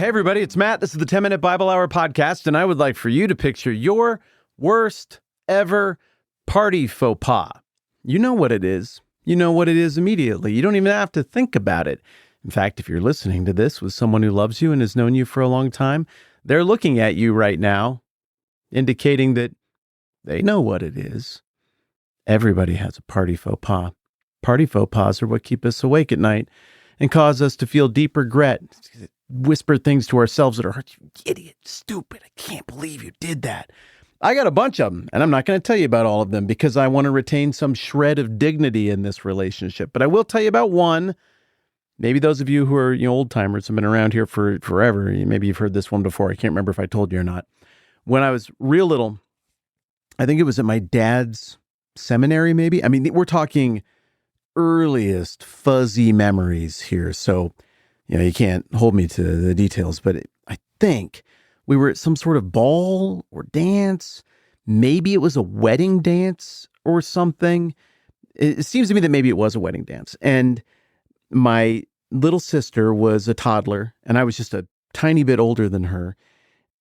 Hey, everybody, it's Matt. This is the 10-Minute Bible Hour podcast, and I would like for you to picture your worst ever party faux pas. You know what it is. You know what it is immediately. You don't even have to think about it. In fact, if you're listening to this with someone who loves you and has known you for a long time, they're looking at you right now, indicating that they know what it is. Everybody has a party faux pas. Party faux pas are what keep us awake at night and cause us to feel deep regret, whisper things to ourselves that are, you idiot, stupid, I can't believe you did that. I got a bunch of them, and I'm not going to tell you about all of them because I want to retain some shred of dignity in this relationship. But I will tell you about one. Maybe those of you who are old timers have been around here for forever. Maybe you've heard this one before. I can't remember if I told you or not. When I was real little, I think it was at my dad's seminary, maybe. I mean, we're talking earliest fuzzy memories here. So, you can't hold me to the details, but I think we were at some sort of ball or dance. Maybe it was a wedding dance or something. It seems to me that maybe it was a wedding dance. And my little sister was a toddler, and I was just a tiny bit older than her.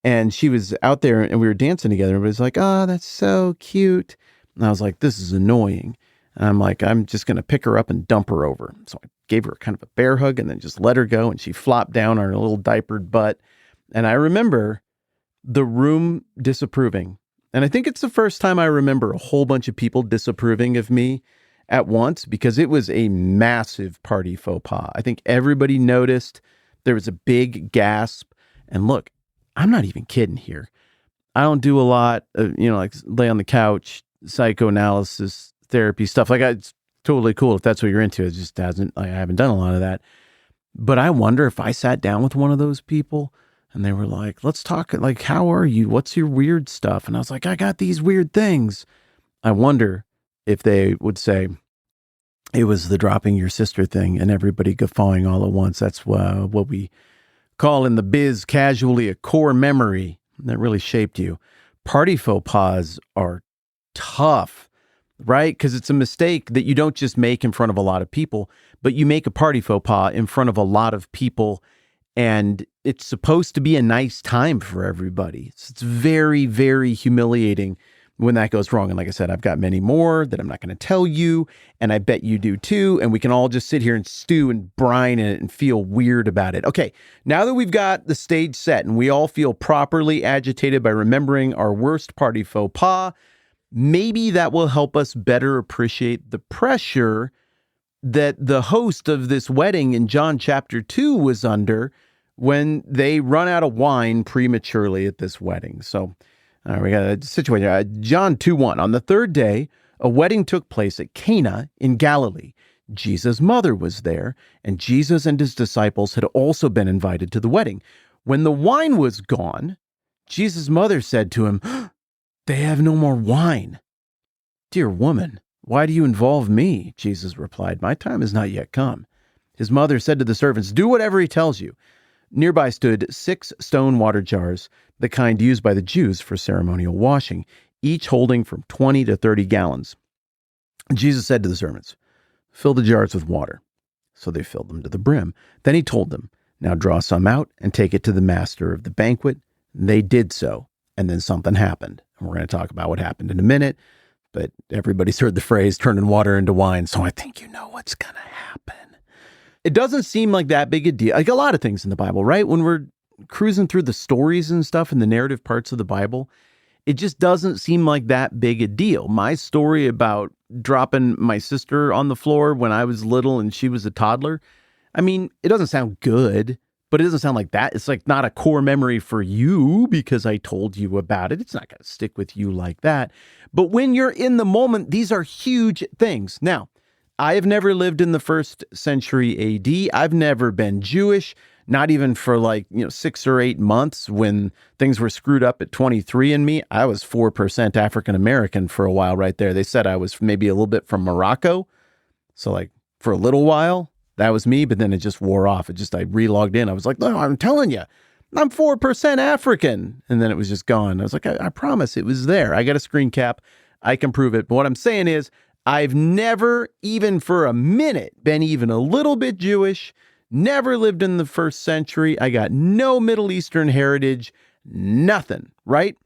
And she was out there, and we were dancing together. And it was like, oh, that's so cute. And I was like, this is annoying. And I'm like, I'm just going to pick her up and dump her over. So I gave her kind of a bear hug and then just let her go. And she flopped down on her little diapered butt. And I remember the room disapproving. And I think it's the first time I remember a whole bunch of people disapproving of me at once, because it was a massive party faux pas. I think everybody noticed. There was a big gasp. And look, I'm not even kidding here. I don't do a lot of, like lay on the couch, psychoanalysis, therapy stuff. Like, it's totally cool if that's what you're into. It just I haven't done a lot of that. But I wonder if I sat down with one of those people and they were like, let's talk, like, how are you? What's your weird stuff? And I was like, I got these weird things. I wonder if they would say, it was the dropping your sister thing and everybody guffawing all at once. That's what we call in the biz casually a core memory that really shaped you. Party faux pas are tough, right? Because it's a mistake that you don't just make in front of a lot of people, but you make a party faux pas in front of a lot of people, and it's supposed to be a nice time for everybody. It's very, very humiliating when that goes wrong. And like I said, I've got many more that I'm not going to tell you, and I bet you do too, and we can all just sit here and stew and brine in it and feel weird about it. Okay, now that we've got the stage set and we all feel properly agitated by remembering our worst party faux pas, maybe that will help us better appreciate the pressure that the host of this wedding in John chapter 2 was under when they run out of wine prematurely at this wedding. So we got a situation. John 2:1. On the third day, a wedding took place at Cana in Galilee. Jesus' mother was there, and Jesus and his disciples had also been invited to the wedding. When the wine was gone, Jesus' mother said to him, they have no more wine. Dear woman, why do you involve me? Jesus replied, my time has not yet come. His mother said to the servants, do whatever he tells you. Nearby stood 6 stone water jars, the kind used by the Jews for ceremonial washing, each holding from 20 to 30 gallons. Jesus said to the servants, fill the jars with water. So they filled them to the brim. Then he told them, now draw some out and take it to the master of the banquet. They did so. And then something happened. And we're going to talk about what happened in a minute. But everybody's heard the phrase turning water into wine. So I think you know what's going to happen. It doesn't seem like that big a deal. Like a lot of things in the Bible, right? When we're cruising through the stories and stuff in the narrative parts of the Bible, it just doesn't seem like that big a deal. My story about dropping my sister on the floor when I was little and she was a toddler, I mean, it doesn't sound good. But it doesn't sound like that. It's like not a core memory for you because I told you about it. It's not going to stick with you like that. But when you're in the moment, these are huge things. Now, I have never lived in the 1st century AD. I've never been Jewish, not even for 6 or 8 months when things were screwed up at 23andMe. I was 4% African American for a while right there. They said I was maybe a little bit from Morocco. So for a little while, that was me, but then it just wore off. I re-logged in. I was like, no, I'm telling you, I'm 4% African. And then it was just gone. I was like, I promise it was there. I got a screen cap. I can prove it. But what I'm saying is I've never, even for a minute, been even a little bit Jewish, never lived in the first century. I got no Middle Eastern heritage, nothing, right?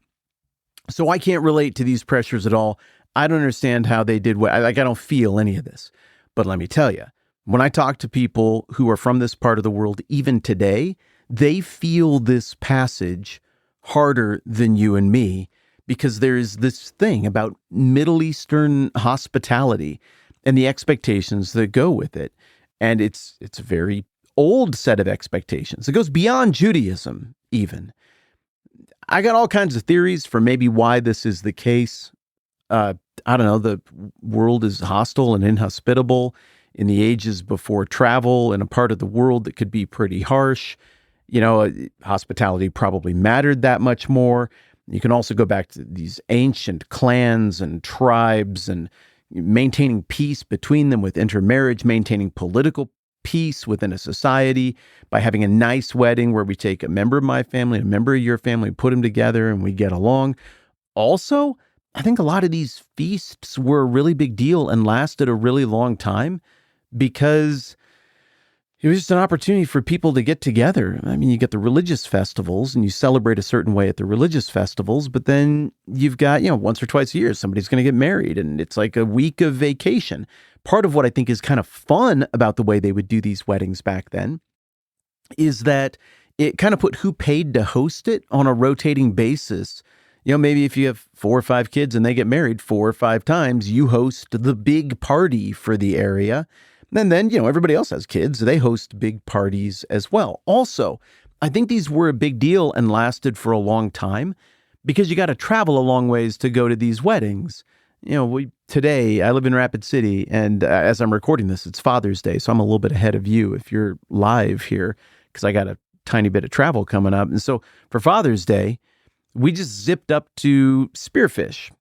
So I can't relate to these pressures at all. I don't understand how they did what, I don't feel any of this. But let me tell you, when I talk to people who are from this part of the world, even today, they feel this passage harder than you and me, because there is this thing about Middle Eastern hospitality and the expectations that go with it. And it's a very old set of expectations. It goes beyond Judaism, even. I got all kinds of theories for maybe why this is the case. I don't know, the world is hostile and inhospitable in the ages before travel in a part of the world that could be pretty harsh. Hospitality probably mattered that much more. You can also go back to these ancient clans and tribes and maintaining peace between them with intermarriage, maintaining political peace within a society by having a nice wedding where we take a member of my family, a member of your family, put them together and we get along. Also, I think a lot of these feasts were a really big deal and lasted a really long time because it was just an opportunity for people to get together. I mean, you get the religious festivals and you celebrate a certain way at the religious festivals, but then you've got, once or twice a year, somebody's going to get married and it's like a week of vacation. Part of what I think is kind of fun about the way they would do these weddings back then is that it kind of put who paid to host it on a rotating basis. Maybe if you have 4 or 5 kids and they get married 4 or 5 times, you host the big party for the area. And then, everybody else has kids. They host big parties as well. Also, I think these were a big deal and lasted for a long time because you got to travel a long ways to go to these weddings. Today, I live in Rapid City, and as I'm recording this, it's Father's Day, so I'm a little bit ahead of you if you're live here because I got a tiny bit of travel coming up. And so for Father's Day, we just zipped up to Spearfish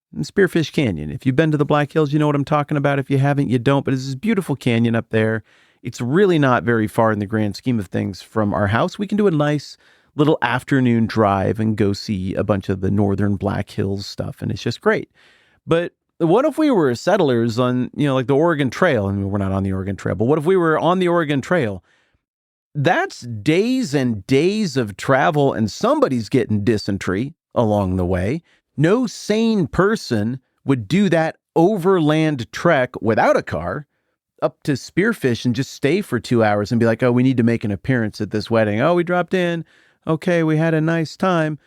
Canyon. If you've been to the Black Hills, you know what I'm talking about. If you haven't, you don't. But it's this beautiful canyon up there. It's really not very far in the grand scheme of things from our house. We can do a nice little afternoon drive and go see a bunch of the northern Black Hills stuff. And it's just great. But what if we were settlers on, like the Oregon Trail? I mean, we're not on the Oregon Trail, but what if we were on the Oregon Trail? That's days and days of travel, and somebody's getting dysentery along the way. No sane person would do that overland trek without a car up to Spearfish and just stay for 2 hours and be like, oh, we need to make an appearance at this wedding. Oh, we dropped in. Okay, we had a nice time.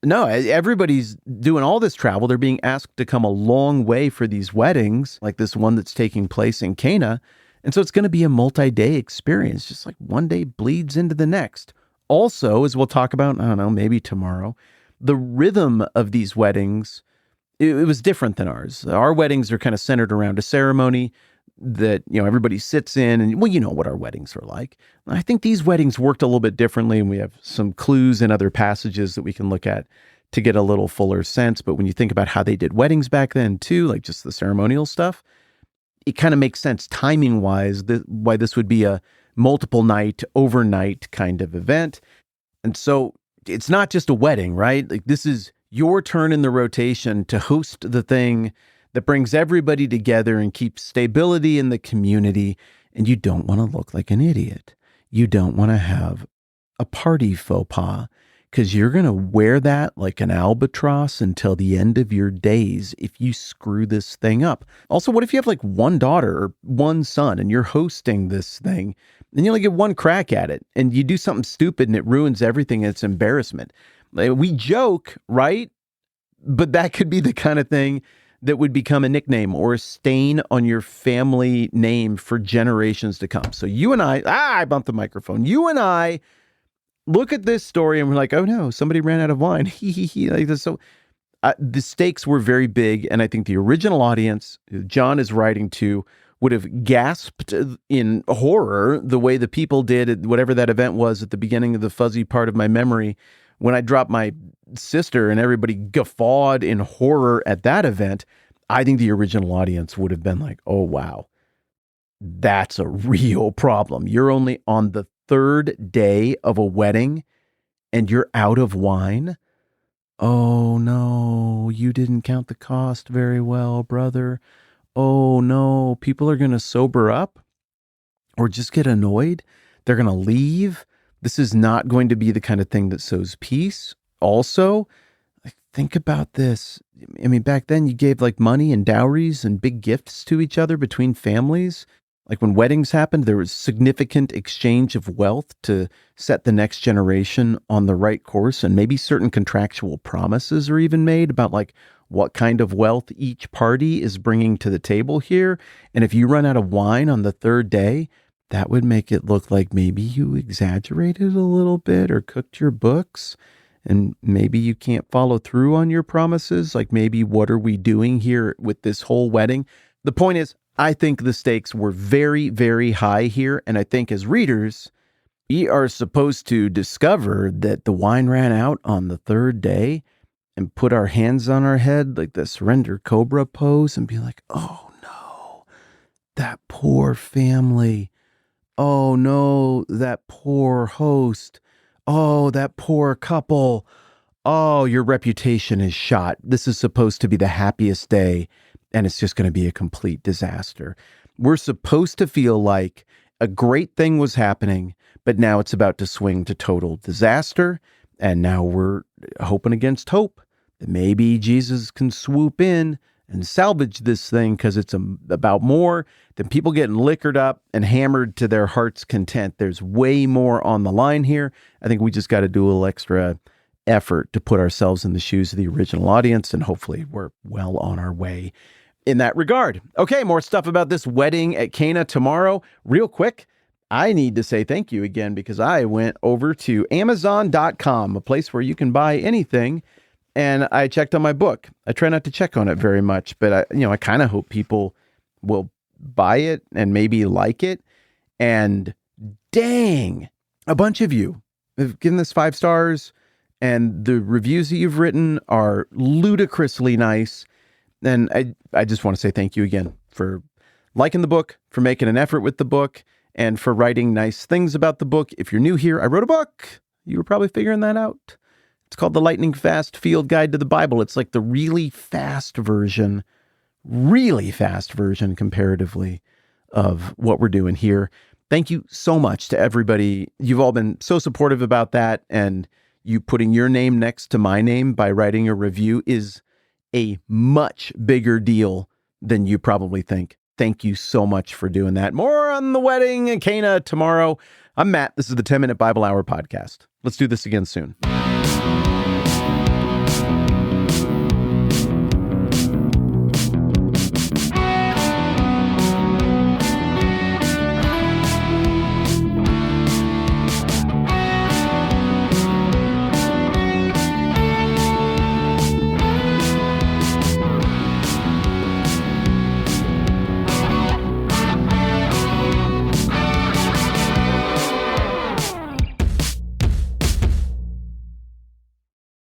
No, everybody's doing all this travel. They're being asked to come a long way for these weddings, like this one that's taking place in Cana. And so it's going to be a multi-day experience, just like one day bleeds into the next. Also, as we'll talk about, I don't know, maybe tomorrow, the rhythm of these weddings, it was different than ours. Our weddings are kind of centered around a ceremony that, everybody sits in and, well, you know what our weddings are like. I think these weddings worked a little bit differently, and we have some clues in other passages that we can look at to get a little fuller sense. But when you think about how they did weddings back then too, like just the ceremonial stuff, it kind of makes sense timing wise why this would be a multiple night, overnight kind of event. And so it's not just a wedding, right? Like this is your turn in the rotation to host the thing that brings everybody together and keeps stability in the community. And you don't want to look like an idiot. You don't want to have a party faux pas, because you're going to wear that like an albatross until the end of your days if you screw this thing up. Also, what if you have like one daughter or one son and you're hosting this thing and you only get one crack at it and you do something stupid and it ruins everything and it's embarrassment? We joke, right? But that could be the kind of thing that would become a nickname or a stain on your family name for generations to come. So you and I bumped the microphone. You and I look at this story and we're like, oh no, somebody ran out of wine. Like this. So the stakes were very big. And I think the original audience John is writing to would have gasped in horror the way the people did at whatever that event was at the beginning of the fuzzy part of my memory when I dropped my sister and everybody guffawed in horror at that event. I think the original audience would have been like, oh, wow, that's a real problem. You're only on the 3rd day of a wedding and you're out of wine. Oh, no, you didn't count the cost very well, brother. Oh, no, people are going to sober up or just get annoyed. They're going to leave. This is not going to be the kind of thing that sows peace. Also, like, think about this. I mean, back then you gave like money and dowries and big gifts to each other between families. Like when weddings happened, there was significant exchange of wealth to set the next generation on the right course. And maybe certain contractual promises are even made about like what kind of wealth each party is bringing to the table here. And if you run out of wine on the third day, that would make it look like maybe you exaggerated a little bit or cooked your books. And maybe you can't follow through on your promises. Like maybe what are we doing here with this whole wedding? The point is, I think the stakes were very, very high here. And I think as readers, we are supposed to discover that the wine ran out on the third day and put our hands on our head like the surrender cobra pose and be like, oh no, that poor family. Oh no, that poor host. Oh, that poor couple. Oh, your reputation is shot. This is supposed to be the happiest day, and it's just going to be a complete disaster. We're supposed to feel like a great thing was happening, but now it's about to swing to total disaster. And now we're hoping against hope that maybe Jesus can swoop in and salvage this thing because it's about more than people getting liquored up and hammered to their heart's content. There's way more on the line here. I think we just got to do a little extra effort to put ourselves in the shoes of the original audience, and hopefully we're well on our way in that regard. Okay, more stuff about this wedding at Cana tomorrow. Real quick, I need to say thank you again because I went over to Amazon.com, a place where you can buy anything, and I checked on my book. I try not to check on it very much, but I kind of hope people will buy it and maybe like it. And dang, a bunch of you have given this 5 stars, and the reviews that you've written are ludicrously nice. And I just want to say thank you again for liking the book, for making an effort with the book, and for writing nice things about the book. If you're new here, I wrote a book. You were probably figuring that out. It's called The Lightning Fast Field Guide to the Bible. It's like the really fast version comparatively of what we're doing here. Thank you so much to everybody. You've all been so supportive about that, and you putting your name next to my name by writing a review is a much bigger deal than you probably think. Thank you so much for doing that. More on the wedding at Cana tomorrow. I'm Matt. This is the 10-Minute Bible Hour podcast. Let's do this again soon.